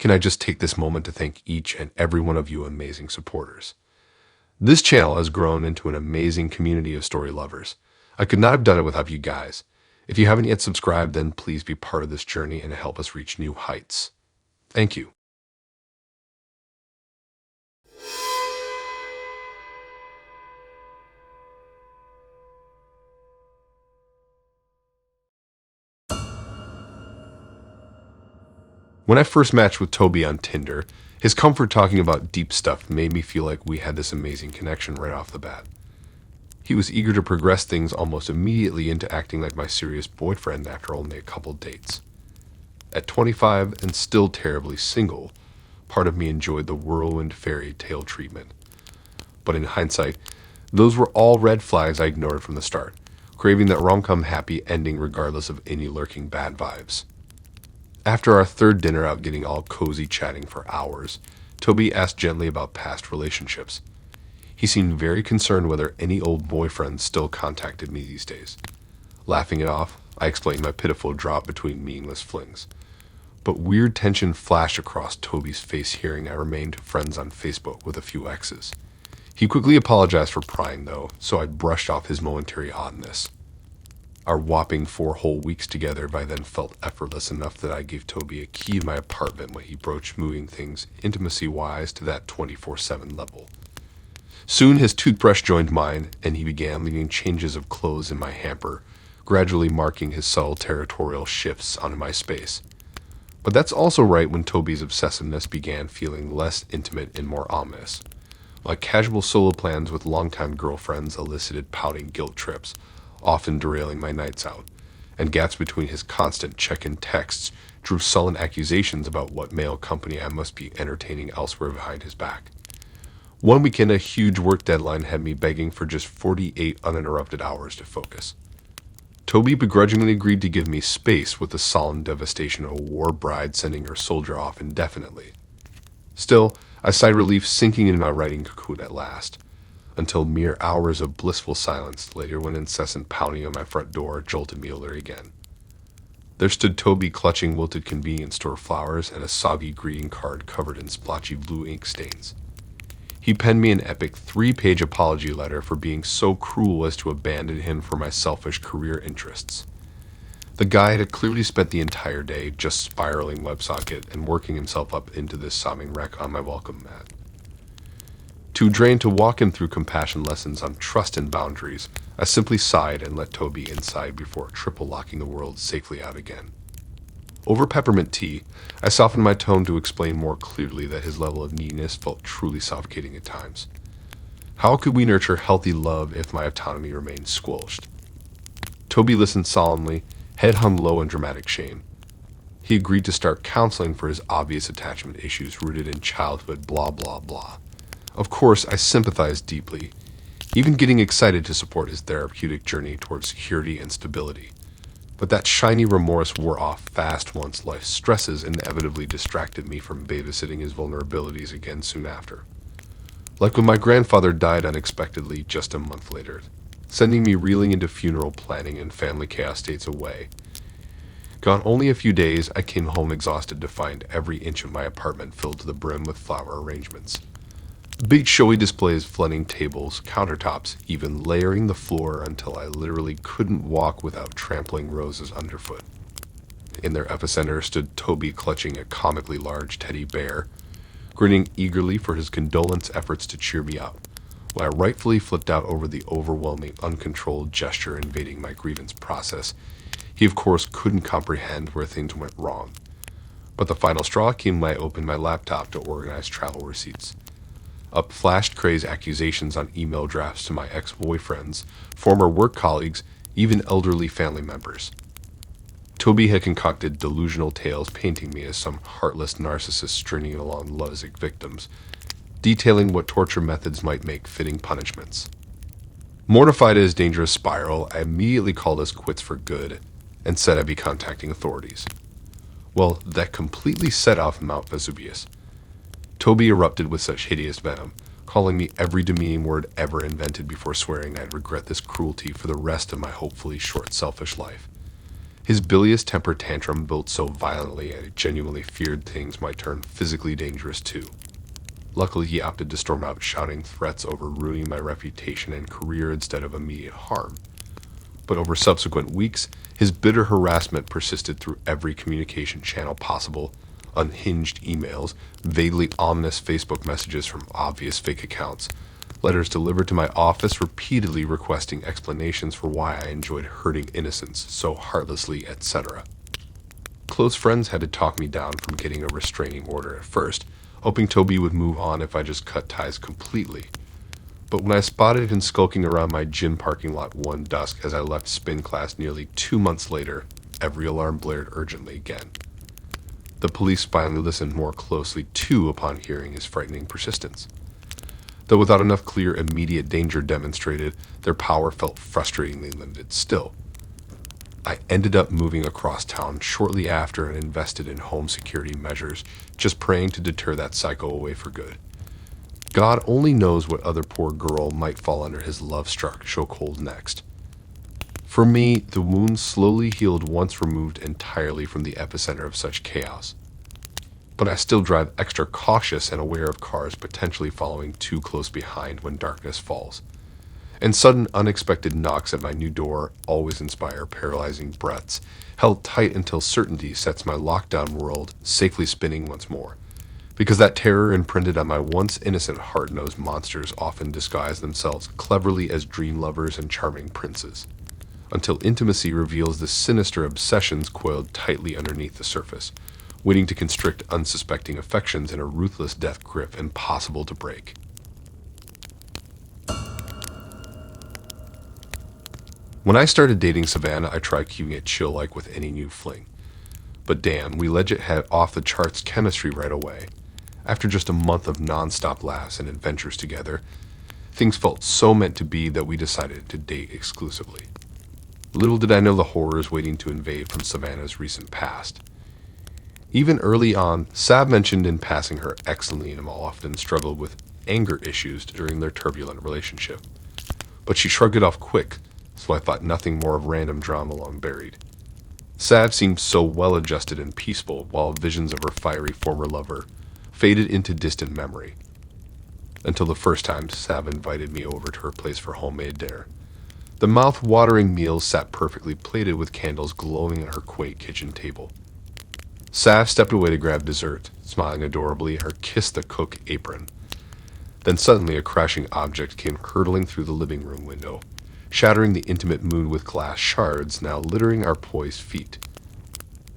can I just take this moment to thank each and every one of you amazing supporters. This channel has grown into an amazing community of story lovers. I could not have done it without you guys. If you haven't yet subscribed, then please be part of this journey and help us reach new heights. Thank you. When I first matched with Toby on Tinder, his comfort talking about deep stuff made me feel like we had this amazing connection right off the bat. He was eager to progress things almost immediately into acting like my serious boyfriend after only a couple dates. At 25 and still terribly single, part of me enjoyed the whirlwind fairy tale treatment. But in hindsight, those were all red flags I ignored from the start, craving that rom-com happy ending regardless of any lurking bad vibes. After our third dinner out getting all cozy chatting for hours, Toby asked gently about past relationships. He seemed very concerned whether any old boyfriends still contacted me these days. Laughing it off, I explained my pitiful drop between meaningless flings. But weird tension flashed across Toby's face hearing I remained friends on Facebook with a few exes. He quickly apologized for prying though, so I brushed off his momentary oddness. Our whopping 4 whole weeks together by then felt effortless enough that I gave Toby a key to my apartment when he broached moving things intimacy-wise to that 24/7 level. Soon his toothbrush joined mine, and he began leaving changes of clothes in my hamper, gradually marking his subtle territorial shifts onto my space. But that's also right when Toby's obsessiveness began feeling less intimate and more ominous. My casual solo plans with longtime girlfriends elicited pouting guilt trips, often derailing my nights out, and gaps between his constant check-in texts drew sullen accusations about what male company I must be entertaining elsewhere behind his back. One weekend, a huge work deadline had me begging for just 48 uninterrupted hours to focus. Toby begrudgingly agreed to give me space with the solemn devastation of a war bride sending her soldier off indefinitely. Still, I sighed relief sinking into my writing cocoon at last, until mere hours of blissful silence later when incessant pounding on my front door jolted me alert again. There stood Toby clutching wilted convenience store flowers and a soggy greeting card covered in splotchy blue ink stains. He penned me an epic 3-page apology letter for being so cruel as to abandon him for my selfish career interests. The guy had clearly spent the entire day just spiraling WebSocket and working himself up into this sobbing wreck on my welcome mat. Too drained to walk him through compassion lessons on trust and boundaries, I simply sighed and let Toby inside before triple locking the world safely out again. Over peppermint tea, I softened my tone to explain more clearly that his level of neediness felt truly suffocating at times. How could we nurture healthy love if my autonomy remained squelched? Toby listened solemnly, head hung low in dramatic shame. He agreed to start counseling for his obvious attachment issues rooted in childhood blah blah blah. Of course, I sympathized deeply, even getting excited to support his therapeutic journey towards security and stability. But that shiny remorse wore off fast once life's stresses inevitably distracted me from babysitting his vulnerabilities again soon after. Like when my grandfather died unexpectedly just a month later, sending me reeling into funeral planning and family chaos states away. Gone only a few days, I came home exhausted to find every inch of my apartment filled to the brim with flower arrangements. Big showy displays flooding tables, countertops, even layering the floor until I literally couldn't walk without trampling roses underfoot. In their epicenter stood Toby clutching a comically large teddy bear, grinning eagerly for his condolence efforts to cheer me up, while I rightfully flipped out over the overwhelming, uncontrolled gesture invading my grievance process. He, of course, couldn't comprehend where things went wrong. But the final straw came when I opened my laptop to organize travel receipts. Up flashed Craig's accusations on email drafts to my ex-boyfriends, former work colleagues, even elderly family members. Toby had concocted delusional tales painting me as some heartless narcissist stringing along lovesick victims, detailing what torture methods might make fitting punishments. Mortified at his dangerous spiral, I immediately called us quits for good and said I'd be contacting authorities. Well, that completely set off Mount Vesuvius. Toby erupted with such hideous venom, calling me every demeaning word ever invented before swearing I'd regret this cruelty for the rest of my hopefully short selfish life. His bilious temper tantrum built so violently I genuinely feared things might turn physically dangerous too. Luckily, he opted to storm out, shouting threats over ruining my reputation and career instead of immediate harm. But over subsequent weeks, his bitter harassment persisted through every communication channel possible: unhinged emails, vaguely ominous Facebook messages from obvious fake accounts, letters delivered to my office repeatedly requesting explanations for why I enjoyed hurting innocents so heartlessly, etc. Close friends had to talk me down from getting a restraining order at first, hoping Toby would move on if I just cut ties completely. But when I spotted him skulking around my gym parking lot one dusk as I left spin class nearly 2 months later, every alarm blared urgently again. The police finally listened more closely too upon hearing his frightening persistence. Though without enough clear immediate danger demonstrated, their power felt frustratingly limited still. I ended up moving across town shortly after and invested in home security measures, just praying to deter that psycho away for good. God only knows what other poor girl might fall under his love-struck chokehold next. For me, the wound slowly healed once removed entirely from the epicenter of such chaos. But I still drive extra cautious and aware of cars potentially following too close behind when darkness falls. And sudden unexpected knocks at my new door always inspire paralyzing breaths, held tight until certainty sets my lockdown world safely spinning once more. Because that terror imprinted on my once innocent heart knows monsters often disguise themselves cleverly as dream lovers and charming princes, until intimacy reveals the sinister obsessions coiled tightly underneath the surface, waiting to constrict unsuspecting affections in a ruthless death grip impossible to break. When I started dating Savannah, I tried keeping it chill like with any new fling. But damn, we legit had off-the-charts chemistry right away. After just a month of non-stop laughs and adventures together, things felt so meant to be that we decided to date exclusively. Little did I know the horrors waiting to invade from Savannah's recent past. Even early on, Sav mentioned in passing her ex Liam often struggled with anger issues during their turbulent relationship. But she shrugged it off quick, so I thought nothing more of random drama long buried. Sav seemed so well-adjusted and peaceful, while visions of her fiery former lover faded into distant memory. Until the first time Sav invited me over to her place for homemade dinner. The mouth-watering meal sat perfectly plated with candles glowing on her quaint kitchen table. Sav stepped away to grab dessert, smiling adorably at her kiss-the-cook apron. Then suddenly a crashing object came hurtling through the living room window, shattering the intimate mood with glass shards now littering our poised feet.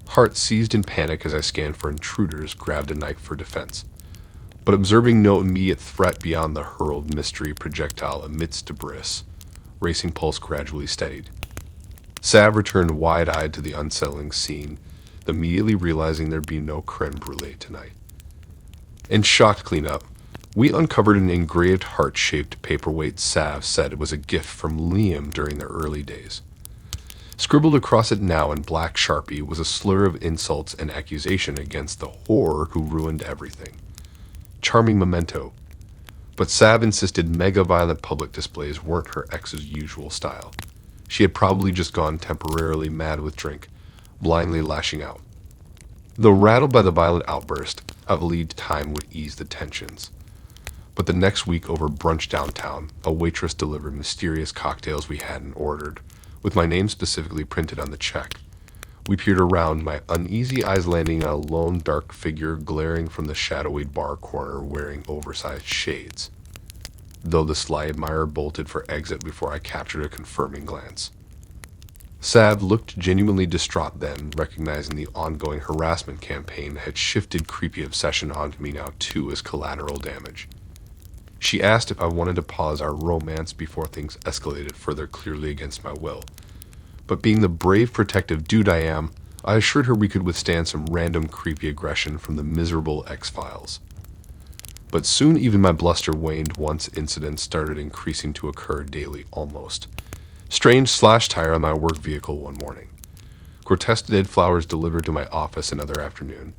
Heart seized in panic as I scanned for intruders, grabbed a knife for defense. But observing no immediate threat beyond the hurled mystery projectile amidst debris, racing pulse gradually steadied. Sav returned wide-eyed to the unsettling scene, immediately realizing there'd be no creme brulee tonight. In shocked cleanup, we uncovered an engraved heart-shaped paperweight Sav said it was a gift from Liam during their early days. Scribbled across it now in black Sharpie was a slur of insults and accusation against the whore who ruined everything. Charming memento. But Sav insisted mega-violent public displays weren't her ex's usual style. She had probably just gone temporarily mad with drink, blindly lashing out. Though rattled by the violent outburst, I believed time would ease the tensions. But the next week over brunch downtown, a waitress delivered mysterious cocktails we hadn't ordered, with my name specifically printed on the check. We peered around, my uneasy eyes landing on a lone dark figure glaring from the shadowy bar corner wearing oversized shades, though the sly admirer bolted for exit before I captured a confirming glance. Sav looked genuinely distraught then, recognizing the ongoing harassment campaign had shifted creepy obsession onto me now too as collateral damage. She asked if I wanted to pause our romance before things escalated further, clearly against my will. But being the brave protective dude I am, I assured her we could withstand some random creepy aggression from the miserable X-Files. But soon even my bluster waned once incidents started increasing to occur daily almost. Strange slash tire on my work vehicle one morning. Grotesque dead flowers delivered to my office another afternoon.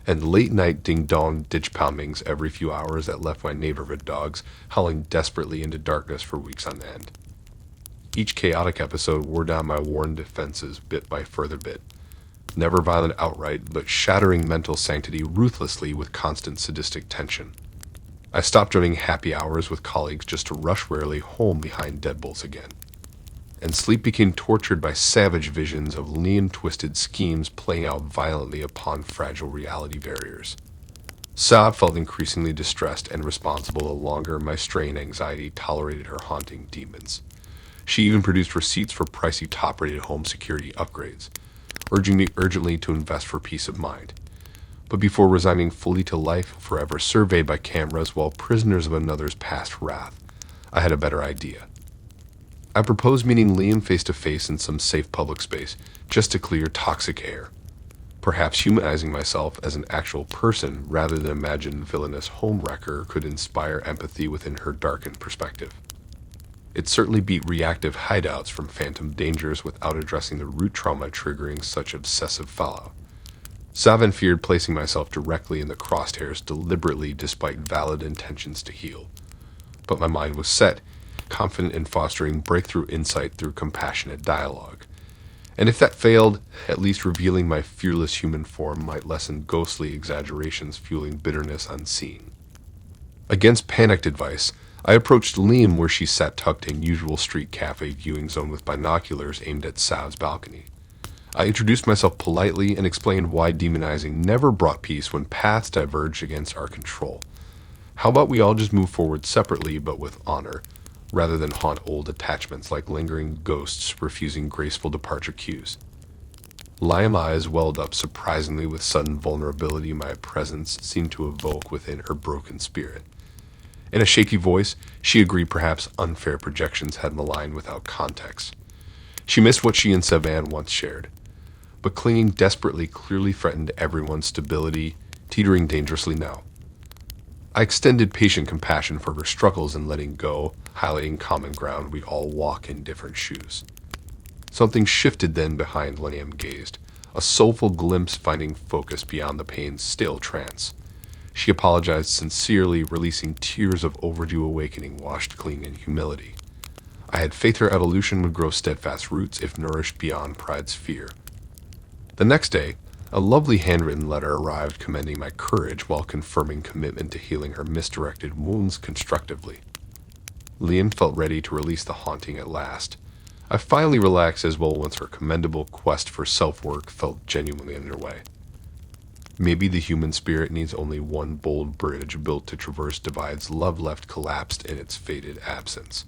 And late-night ding-dong ditch poundings every few hours that left my neighborhood dogs howling desperately into darkness for weeks on end. Each chaotic episode wore down my worn defenses bit by further bit. Never violent outright, but shattering mental sanctity ruthlessly with constant sadistic tension. I stopped joining happy hours with colleagues just to rush wearily home behind deadbolts again. And sleep became tortured by savage visions of lean-twisted schemes playing out violently upon fragile reality barriers. Saab felt increasingly distressed and responsible the longer my strained anxiety tolerated her haunting demons. She even produced receipts for pricey top-rated home security upgrades, urging me urgently to invest for peace of mind. But before resigning fully to life, forever surveyed by cameras while prisoners of another's past wrath, I had a better idea. I proposed meeting Liam face-to-face in some safe public space, just to clear toxic air. Perhaps humanizing myself as an actual person rather than imagined villainous homewrecker could inspire empathy within her darkened perspective. It certainly beat reactive hideouts from phantom dangers without addressing the root trauma triggering such obsessive fallout. Savin feared placing myself directly in the crosshairs deliberately despite valid intentions to heal. But my mind was set, confident in fostering breakthrough insight through compassionate dialogue. And if that failed, at least revealing my fearless human form might lessen ghostly exaggerations fueling bitterness unseen. Against panicked advice, I approached Liam where she sat tucked in usual street cafe viewing zone with binoculars aimed at Sav's balcony. I introduced myself politely and explained why demonizing never brought peace when paths diverged against our control. How about we all just move forward separately but with honor, rather than haunt old attachments like lingering ghosts refusing graceful departure cues. Liam's eyes welled up surprisingly with sudden vulnerability my presence seemed to evoke within her broken spirit. In a shaky voice, she agreed perhaps unfair projections had maligned without context. She missed what she and Savannah once shared, but clinging desperately clearly threatened everyone's stability, teetering dangerously now. I extended patient compassion for her struggles in letting go, highlighting common ground we all walk in different shoes. Something shifted then behind Liam gazed, a soulful glimpse finding focus beyond the pain's stale trance. She apologized sincerely, releasing tears of overdue awakening washed clean in humility. I had faith her evolution would grow steadfast roots if nourished beyond pride's fear. The next day, a lovely handwritten letter arrived commending my courage while confirming commitment to healing her misdirected wounds constructively. Liam felt ready to release the haunting at last. I finally relaxed as well once her commendable quest for self-work felt genuinely underway. Maybe the human spirit needs only one bold bridge built to traverse divides love left collapsed in its fated absence.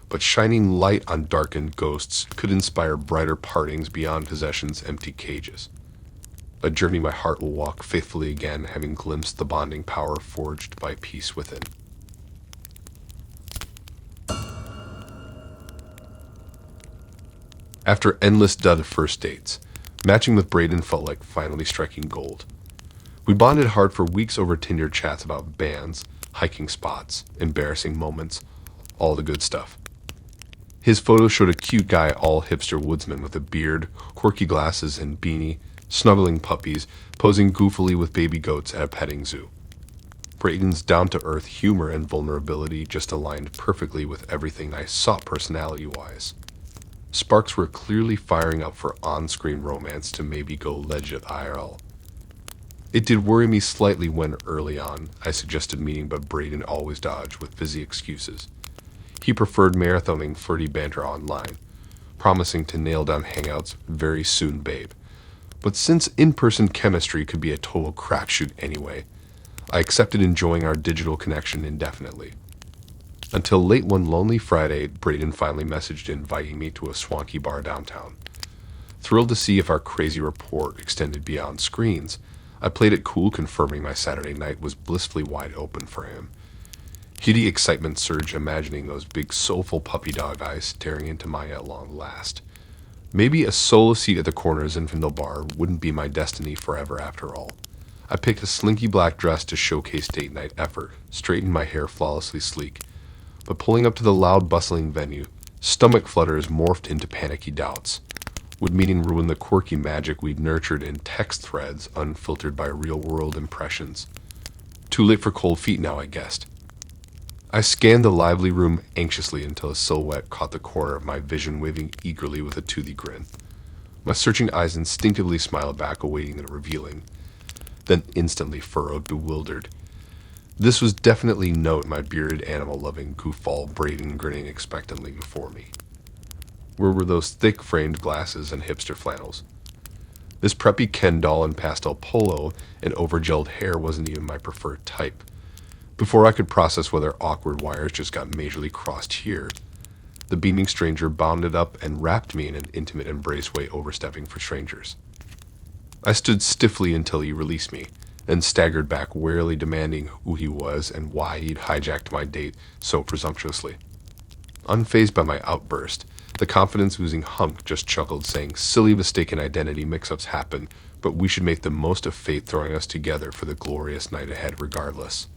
But shining light on darkened ghosts could inspire brighter partings beyond possession's empty cages. A journey my heart will walk faithfully again, having glimpsed the bonding power forged by peace within. After endless dud of first dates, matching with Braden felt like finally striking gold. We bonded hard for weeks over Tinder chats about bands, hiking spots, embarrassing moments, all the good stuff. His photos showed a cute guy, all hipster woodsman with a beard, quirky glasses and beanie, snuggling puppies, posing goofily with baby goats at a petting zoo. Braden's down-to-earth humor and vulnerability just aligned perfectly with everything I sought personality-wise. Sparks were clearly firing up for on-screen romance to maybe go legit IRL. It did worry me slightly when, early on, I suggested meeting, but Braden always dodged with busy excuses. He preferred marathoning flirty banter online, promising to nail down hangouts very soon, babe. But since in-person chemistry could be a total crapshoot anyway, I accepted enjoying our digital connection indefinitely. Until late one lonely Friday, Braden finally messaged inviting me to a swanky bar downtown. Thrilled to see if our crazy rapport extended beyond screens, I played it cool, confirming my Saturday night was blissfully wide open for him. Giddy excitement surged, imagining those big soulful puppy dog eyes staring into mine at long last. Maybe a solo seat at the corner of Zinfandel bar wouldn't be my destiny forever after all. I picked a slinky black dress to showcase date night effort, straightened my hair flawlessly sleek. But pulling up to the loud, bustling venue, stomach flutters morphed into panicky doubts. Would meeting ruin the quirky magic we'd nurtured in text threads unfiltered by real-world impressions? Too late for cold feet now, I guessed. I scanned the lively room anxiously until a silhouette caught the corner of my vision, waving eagerly with a toothy grin. My searching eyes instinctively smiled back, awaiting the revealing, then instantly furrowed, bewildered. This was definitely Note, my bearded animal-loving goofball, braiding and grinning expectantly before me. Where were those thick-framed glasses and hipster flannels? This preppy Ken doll in pastel polo and overgelled hair wasn't even my preferred type. Before I could process whether awkward wires just got majorly crossed here, the beaming stranger bounded up and wrapped me in an intimate embrace way overstepping for strangers. I stood stiffly until he released me, then staggered back, warily demanding who he was and why he'd hijacked my date so presumptuously. Unfazed by my outburst, the confidence-oozing hunk just chuckled, saying, "Silly mistaken identity mix-ups happen, but we should make the most of fate throwing us together for the glorious night ahead regardless."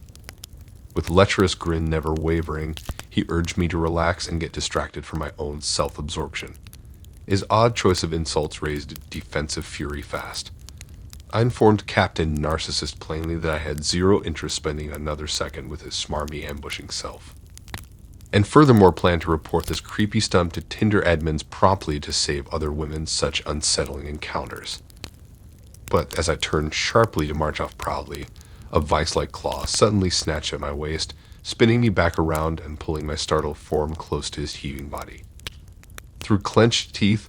With lecherous grin never wavering, he urged me to relax and get distracted from my own self-absorption. His odd choice of insults raised defensive fury fast. I informed Captain Narcissist plainly that I had zero interest spending another second with his smarmy ambushing self. And furthermore planned to report this creepy stump to Tinder admins promptly to save other women such unsettling encounters. But as I turned sharply to march off proudly, a vice-like claw suddenly snatched at my waist, spinning me back around and pulling my startled form close to his heaving body. Through clenched teeth,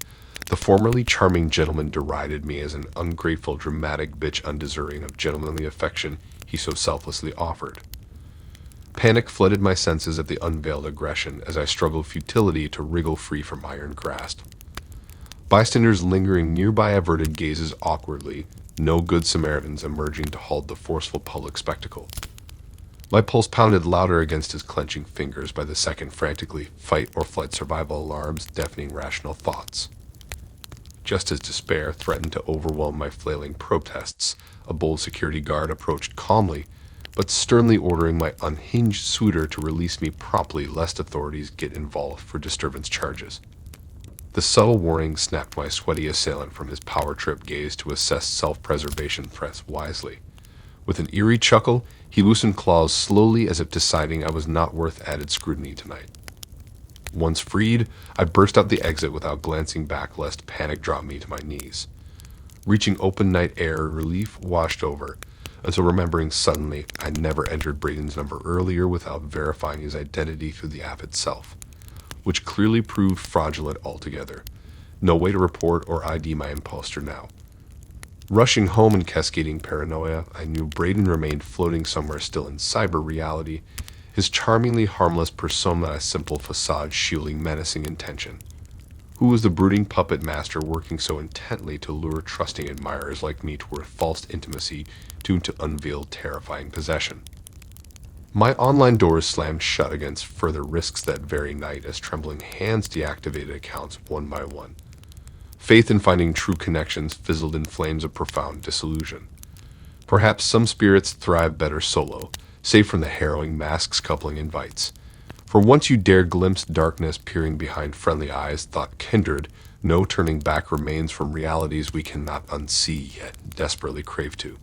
the formerly charming gentleman derided me as an ungrateful, dramatic bitch undeserving of gentlemanly affection he so selflessly offered. Panic flooded my senses at the unveiled aggression as I struggled futility to wriggle free from iron grasp. Bystanders lingering nearby averted gazes awkwardly, no good Samaritans emerging to halt the forceful public spectacle. My pulse pounded louder against his clenching fingers by the second, frantically fight or flight survival alarms deafening rational thoughts. Just as despair threatened to overwhelm my flailing protests, a bold security guard approached calmly, but sternly ordering my unhinged suitor to release me promptly lest authorities get involved for disturbance charges. The subtle warning snapped my sweaty assailant from his power-trip gaze to assess self-preservation threats wisely. With an eerie chuckle, he loosened claws slowly as if deciding I was not worth added scrutiny tonight. Once freed, I burst out the exit without glancing back lest panic drop me to my knees. Reaching open night air, relief washed over, until remembering suddenly I never entered Braden's number earlier without verifying his identity through the app itself, which clearly proved fraudulent altogether. No way to report or ID my imposter now. Rushing home in cascading paranoia, I knew Braden remained floating somewhere still in cyber reality, his charmingly harmless persona a simple facade shielding menacing intention. Who was the brooding puppet master working so intently to lure trusting admirers like me toward false intimacy doomed to unveil terrifying possession? My online doors slammed shut against further risks that very night as trembling hands deactivated accounts one by one. Faith in finding true connections fizzled in flames of profound disillusion. Perhaps some spirits thrive better solo, safe from the harrowing masks coupling invites. For once you dare glimpse darkness peering behind friendly eyes, thought kindred, no turning back remains from realities we cannot unsee yet desperately crave to.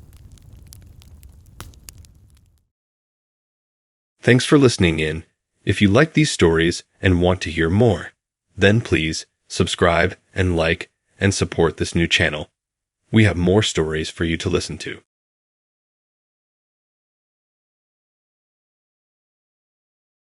Thanks for listening in. If you like these stories and want to hear more, then please subscribe and like and support this new channel. We have more stories for you to listen to.